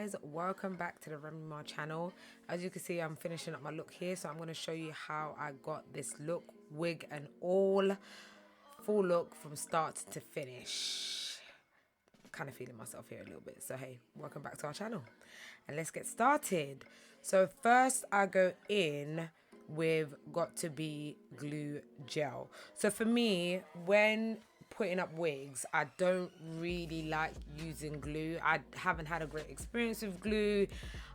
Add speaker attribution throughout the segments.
Speaker 1: guys, welcome back to the RemiMa channel. As you can see, I'm finishing up my look here, so I'm going to show you how I got this look, wig and all, full look from start to finish. Kind of feeling myself here a little bit, so hey, welcome back to our channel and let's get started. So first I go in with got to be glue gel. So for me, when putting up wigs, I don't really like using glue. I haven't had a great experience with glue.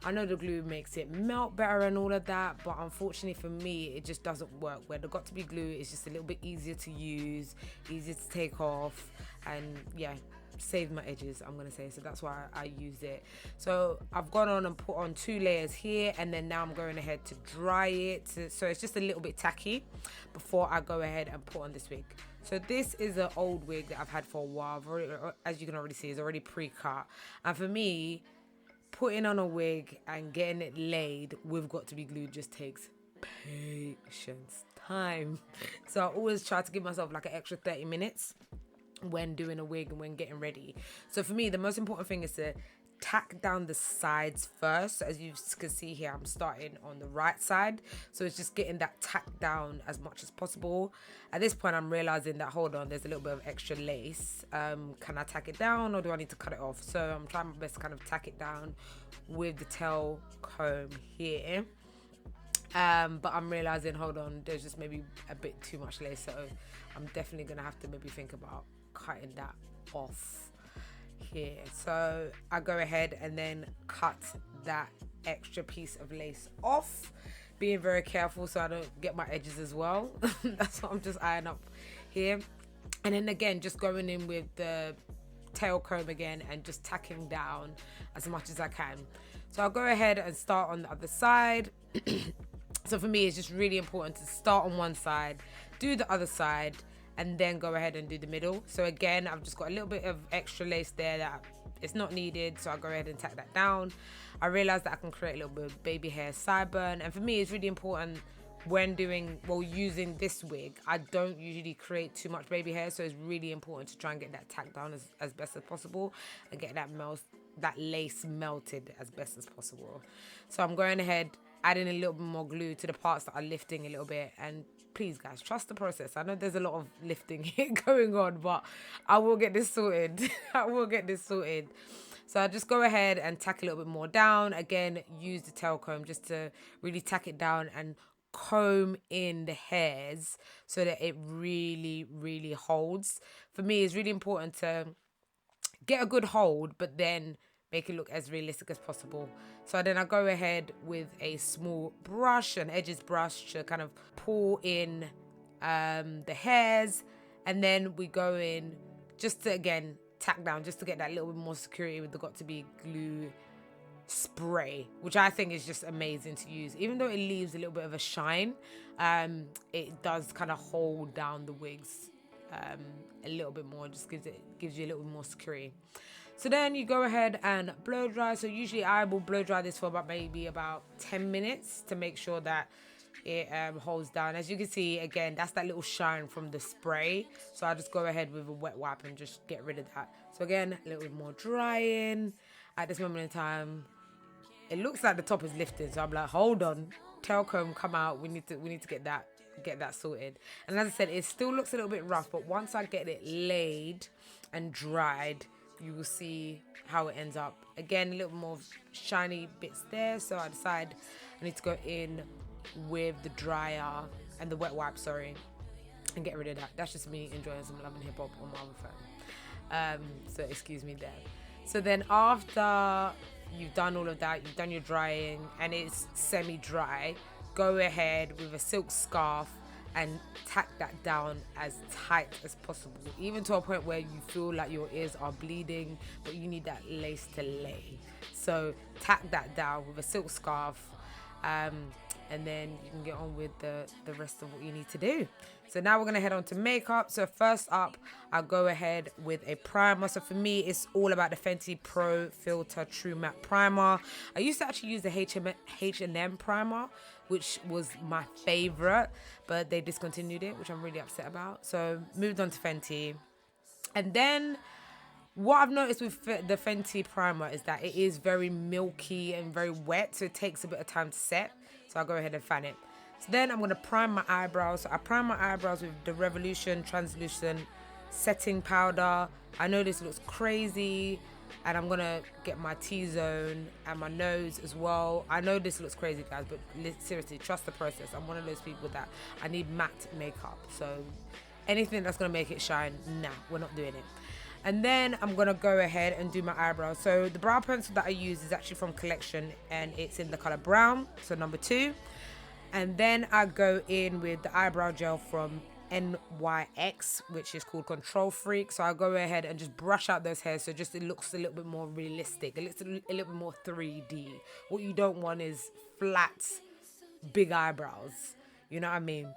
Speaker 1: I know the glue makes it melt better and all of that, but unfortunately for me, it just doesn't work. Where the got to be glue is just a little bit easier to use, easier to take off, and yeah, save my edges, I'm gonna say. So that's why I use it. So I've gone on and put on 2 layers here, and then now I'm going ahead to dry it so it's just a little bit tacky before I go ahead and put on this wig. So this is an old wig that I've had for a while. As you can already see, it's already pre-cut, and for me, putting on a wig and getting it laid with got to be glued just takes patience, time. So I always try to give myself like an extra 30 minutes when doing a wig and when getting ready. So for me, the most important thing is to tack down the sides first. So as you can see here, I'm starting on the right side, so it's just getting that tack down as much as possible. At this point, I'm realizing that, hold on, there's a little bit of extra lace. Can I tack it down or do I need to cut it off? So I'm trying my best to kind of tack it down with the tail comb here. But I'm realizing, hold on, there's just maybe a bit too much lace, so I'm definitely gonna have to maybe think about cutting that off here. So I go ahead and then cut that extra piece of lace off, being very careful so I don't get my edges as well. That's what I'm just eyeing up here. And then again, just going in with the tail comb again and just tacking down as much as I can. So I'll go ahead and start on the other side. So for me, it's just really important to start on one side, do the other side, and then go ahead and do the middle. So again, I've just got a little bit of extra lace there that it's not needed, so I'll go ahead and tack that down. I realized that I can create a little bit of baby hair sideburn, and for me, it's really important when using this wig, I don't usually create too much baby hair, so it's really important to try and get that tacked down as best as possible and get that lace melted as best as possible. So I'm going ahead, adding a little bit more glue to the parts that are lifting a little bit, and please guys, trust the process. I know there's a lot of lifting here going on, but I will get this sorted. I will get this sorted. So I just go ahead and tack a little bit more down. Again, use the tail comb just to really tack it down and comb in the hairs so that it really, really holds. For me, it's really important to get a good hold, but then make it look as realistic as possible. So then I go ahead with a small brush, an edges brush, to kind of pull in the hairs, and then we go in just to again tack down, just to get that little bit more security with the got to be glue spray, which I think is just amazing to use. Even though it leaves a little bit of a shine, it does kind of hold down the wigs a little bit more, just gives you a little bit more security. So then you go ahead and blow dry. So usually I will blow dry this for about 10 minutes to make sure that it holds down. As you can see, again, that's that little shine from the spray. So I just go ahead with a wet wipe and just get rid of that. So again, a little bit more drying. At this moment in time, it looks like the top is lifted. So I'm like, hold on, tail comb, come out. We need to get that sorted. And as I said, it still looks a little bit rough, but once I get it laid and dried, you will see how it ends up. Again, a little more shiny bits there, so I decide I need to go in with the dryer and the wet wipe, and get rid of that. That's just me enjoying some Love and Hip Hop on my other phone. So excuse me there. So then after you've done all of that, you've done your drying and it's semi-dry, go ahead with a silk scarf and tack that down as tight as possible, even to a point where you feel like your ears are bleeding, but you need that lace to lay. So tack that down with a silk scarf, and then you can get on with the rest of what you need to do. So now we're going to head on to makeup. So first up, I'll go ahead with a primer. So for me, it's all about the Fenty Pro Filter True Matte Primer. I used to actually use the H&M primer, which was my favorite, but they discontinued it, which I'm really upset about. So moved on to Fenty. And then What I've noticed with the Fenty primer is that it is very milky and very wet, so it takes a bit of time to set. So I'll go ahead and fan it. So then I'm going to prime my eyebrows. So I prime my eyebrows with the Revolution Translucent Setting Powder. I know this looks crazy, and I'm going to get my T-zone and my nose as well. I know this looks crazy, guys, but seriously, trust the process. I'm one of those people that I need matte makeup. So anything that's going to make it shine, nah, we're not doing it. And then I'm going to go ahead and do my eyebrows. So the brow pencil that I use is actually from Collection, and it's in the color brown, so number 2. And then I go in with the eyebrow gel from NYX, which is called Control Freak. So I'll go ahead and just brush out those hairs so just it looks a little bit more realistic. It looks a little bit more 3D. What you don't want is flat, big eyebrows. You know what I mean?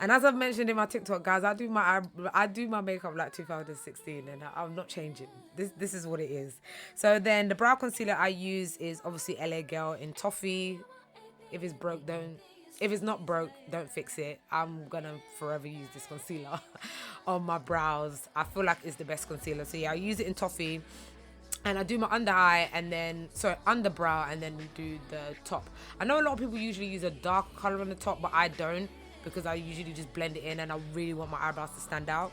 Speaker 1: And as I've mentioned in my TikTok, guys, I do my makeup like 2016, and I'm not changing. This is what it is. So then the brow concealer I use is obviously LA Girl in Toffee. If it's broke, if it's not broke, don't fix it. I'm gonna forever use this concealer on my brows. I feel like it's the best concealer. So yeah, I use it in Toffee. And I do my under eye and then, underbrow, and then do the top. I know a lot of people usually use a dark color on the top, but I don't, because I usually just blend it in and I really want my eyebrows to stand out.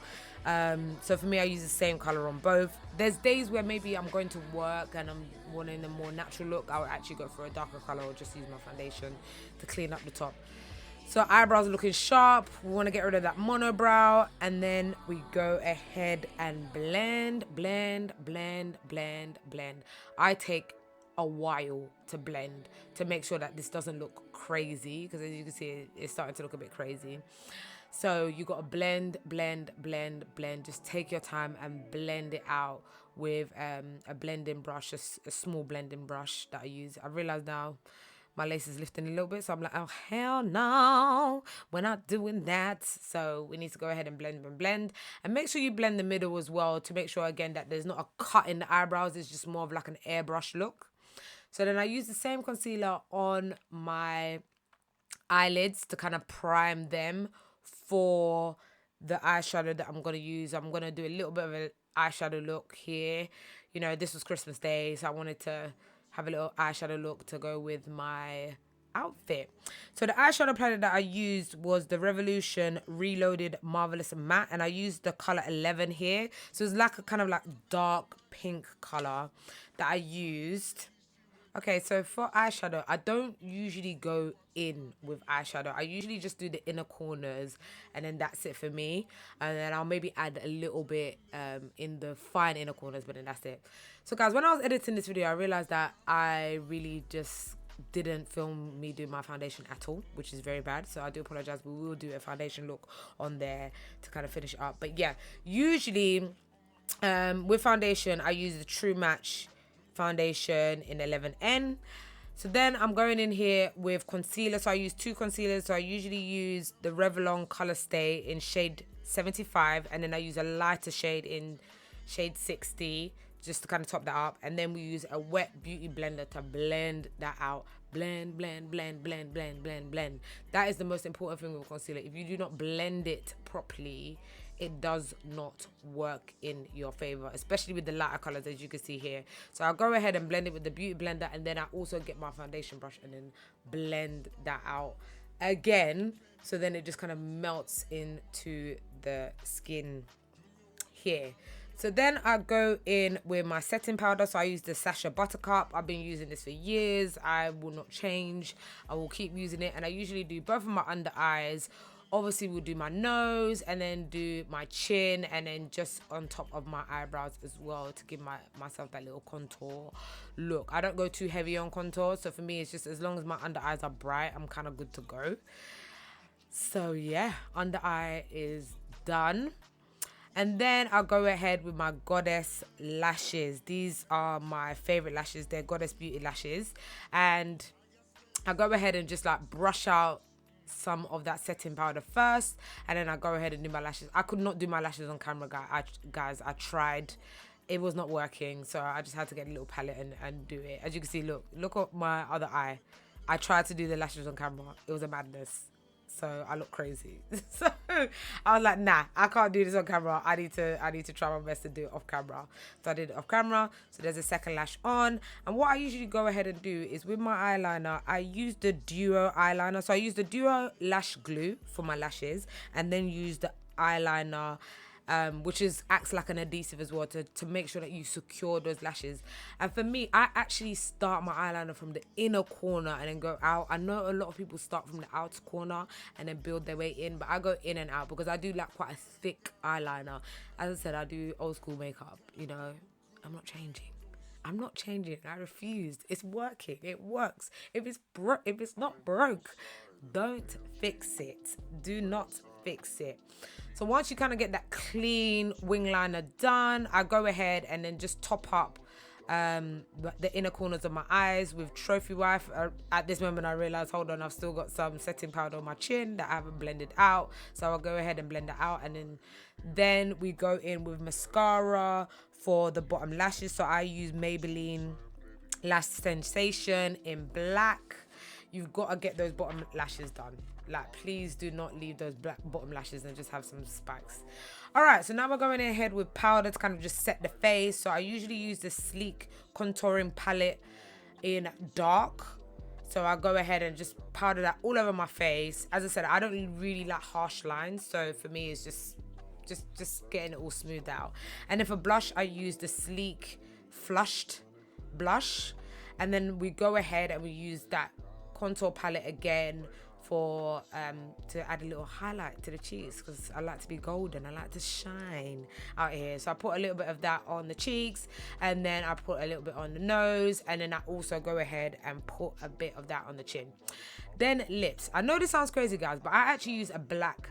Speaker 1: So for me, I use the same color on both. There's days where maybe I'm going to work and I'm wanting a more natural look. I would actually go for a darker color or just use my foundation to clean up the top. So eyebrows are looking sharp. We want to get rid of that monobrow, and then we go ahead and blend. I take a while to blend to make sure that this doesn't look crazy, because as you can see, it's starting to look a bit crazy. So you got to blend. Just take your time and blend it out with a blending brush, a small blending brush that I use. I realize now my lace is lifting a little bit, so I'm like, oh, hell no, we're not doing that. So we need to go ahead and blend. And make sure you blend the middle as well to make sure, again, that there's not a cut in the eyebrows. It's just more of like an airbrush look. So then I use the same concealer on my eyelids to kind of prime them for the eyeshadow that I'm going to use. I'm going to do a little bit of an eyeshadow look here. You know, this was Christmas Day, so I wanted to have a little eyeshadow look to go with my outfit. So the eyeshadow palette that I used was the Revolution Reloaded Marvelous Matte, and I used the color 11 here. So it's like a kind of like dark pink color that I used. Okay, so for eyeshadow, I don't usually go in with eyeshadow. I usually just do the inner corners, and then that's it for me. And then I'll maybe add a little bit in the fine inner corners, but then that's it. So guys, when I was editing this video, I realized that I really just didn't film me do my foundation at all, which is very bad. So I do apologize, but we will do a foundation look on there to kind of finish up. But yeah, usually with foundation, I use the True Match foundation in 11N. So then I'm going in here with concealer. So I use 2 concealers. So I usually use the Revlon Color Stay in shade 75, and then I use a lighter shade in shade 60 just to kind of top that up. And then we use a wet beauty blender to blend that out. Blend. That is the most important thing with concealer. If you do not blend it properly, it does not work in your favor, especially with the lighter colors, as you can see here. So I'll go ahead and blend it with the beauty blender, and then I also get my foundation brush and then blend that out again, so then it just kind of melts into the skin here. So then I go in with my setting powder. So I use the Sacha Buttercup. I've been using this for years. I will not change. I will keep using it, and I usually do both of my under eyes. Obviously, we'll do my nose and then do my chin, and then just on top of my eyebrows as well to give myself that little contour look. I don't go too heavy on contour, so for me, it's just as long as my under eyes are bright, I'm kind of good to go. So yeah, under eye is done. And then I'll go ahead with my Goddess lashes. These are my favorite lashes. They're Goddess Beauty lashes. And I'll go ahead and just like brush out some of that setting powder first, and then I go ahead and do my lashes. I could not do my lashes on camera, guys. I tried. It was not working, so I just had to get a little palette and do it. As you can see, look at my other eye. I tried to do the lashes on camera. It was a madness. so I look crazy. So I was like, nah, I can't do this on camera. I need to try my best to do it off camera. So I did it off camera. So there's a second lash on. And what I usually go ahead and do is with my eyeliner, I use the Duo eyeliner. So I use the Duo lash glue for my lashes, and then use the eyeliner, which acts like an adhesive as well, to make sure that you secure those lashes. And for me, I actually start my eyeliner from the inner corner and then go out. I know a lot of people start from the outer corner and then build their way in, but I go in and out because I do like quite a thick eyeliner. As I said, I do old school makeup, you know. I'm not changing. I'm not changing. I refused. It's working. It works. If it's not broke, don't fix it. Do not fix it. So once you kind of get that clean wing liner done, I go ahead and then just top up the inner corners of my eyes with Trophy Wife. At this moment I realized, hold on, I've still got some setting powder on my chin that I haven't blended out, so I'll go ahead and blend that out. And then we go in with mascara for the bottom lashes. So I use Maybelline Lash Sensation in black. You've got to get those bottom lashes done. Like, please do not leave those black bottom lashes and just have some spikes. All right, so now we're going ahead with powder to kind of just set the face. So I usually use the Sleek contouring palette in dark. So I go ahead and just powder that all over my face. As I said, I don't really like harsh lines, so for me it's just getting it all smoothed out. And then for blush, I use the Sleek Flushed blush. And then we go ahead and we use that contour palette again for to add a little highlight to the cheeks, because I like to be golden. I like to shine out here. So I put a little bit of that on the cheeks, and then I put a little bit on the nose, and then I also go ahead and put a bit of that on the chin. Then lips. I know this sounds crazy, guys, but I actually use a black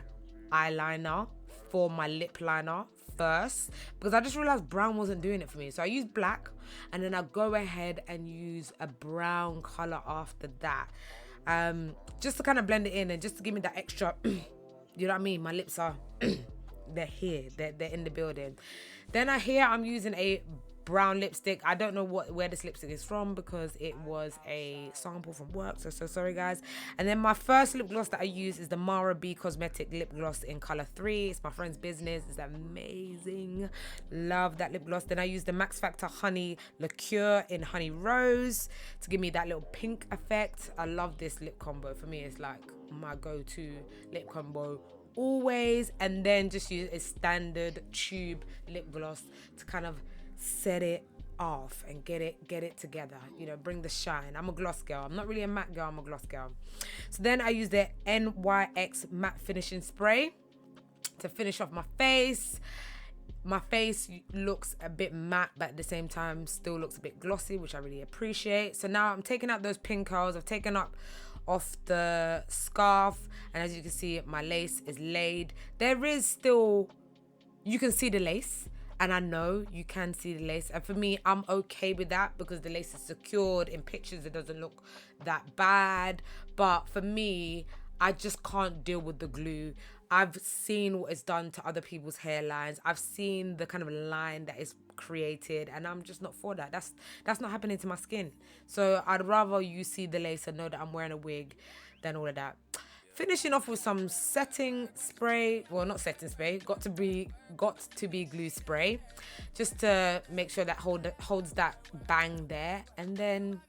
Speaker 1: eyeliner for my lip liner first, because I just realized brown wasn't doing it for me. So I use black, and then I go ahead and use a brown color after that, just to kind of blend it in and just to give me that extra you know what I mean. My lips are they're here, they're in the building. Then I'm using a brown lipstick. I don't know where this lipstick is from, because it was a sample from work, so sorry guys. And then my first lip gloss that I use is the Mara B Cosmetic lip gloss in color 3. It's my friend's business. It's amazing. Love that lip gloss. Then I use the Max Factor Honey Liqueur in Honey Rose to give me that little pink effect. I love this lip combo. For me, it's like my go-to lip combo always. And then just use a standard tube lip gloss to kind of set it off and get it together, you know, bring the shine. I'm a gloss girl. I'm not really a matte girl, I'm a gloss girl. So then I use the NYX matte finishing spray to finish off my face. My face looks a bit matte, but at the same time still looks a bit glossy, which I really appreciate. So now I'm taking out those pin curls. I've taken off the scarf, and as you can see, my lace is laid. There is still, you can see the lace, and I know you can see the lace, and for me, I'm okay with that because the lace is secured. In pictures it doesn't look that bad, but for me, I just can't deal with the glue. I've seen what it's done to other people's hairlines. I've seen the kind of line that is created, and I'm just not for that. That's not happening to my skin. So I'd rather you see the lace and know that I'm wearing a wig than all of that. Finishing off with some setting spray. Well, not setting spray. Got to be glue spray, just to make sure that holds that bang there. And then,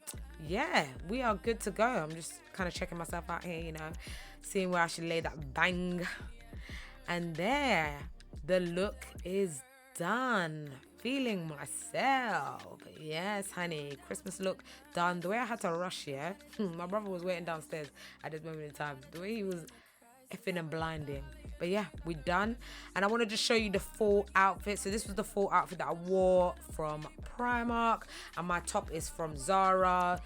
Speaker 1: yeah, we are good to go. I'm just kind of checking myself out here, you know, seeing where I should lay that bang. And there, the look is done. Feeling myself. Yes, honey. Christmas look done. The way I had to rush here. My brother was waiting downstairs at this moment in time. The way he was effing and blinding. But yeah, we're done. And I want to just show you the full outfit. So this was the full outfit that I wore from Primark. And my top is from Zara.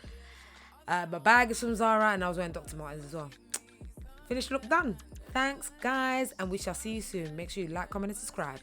Speaker 1: My bag is from Zara. And I was wearing Dr. Martens as well. Finished look done. Thanks, guys. And we shall see you soon. Make sure you like, comment, and subscribe.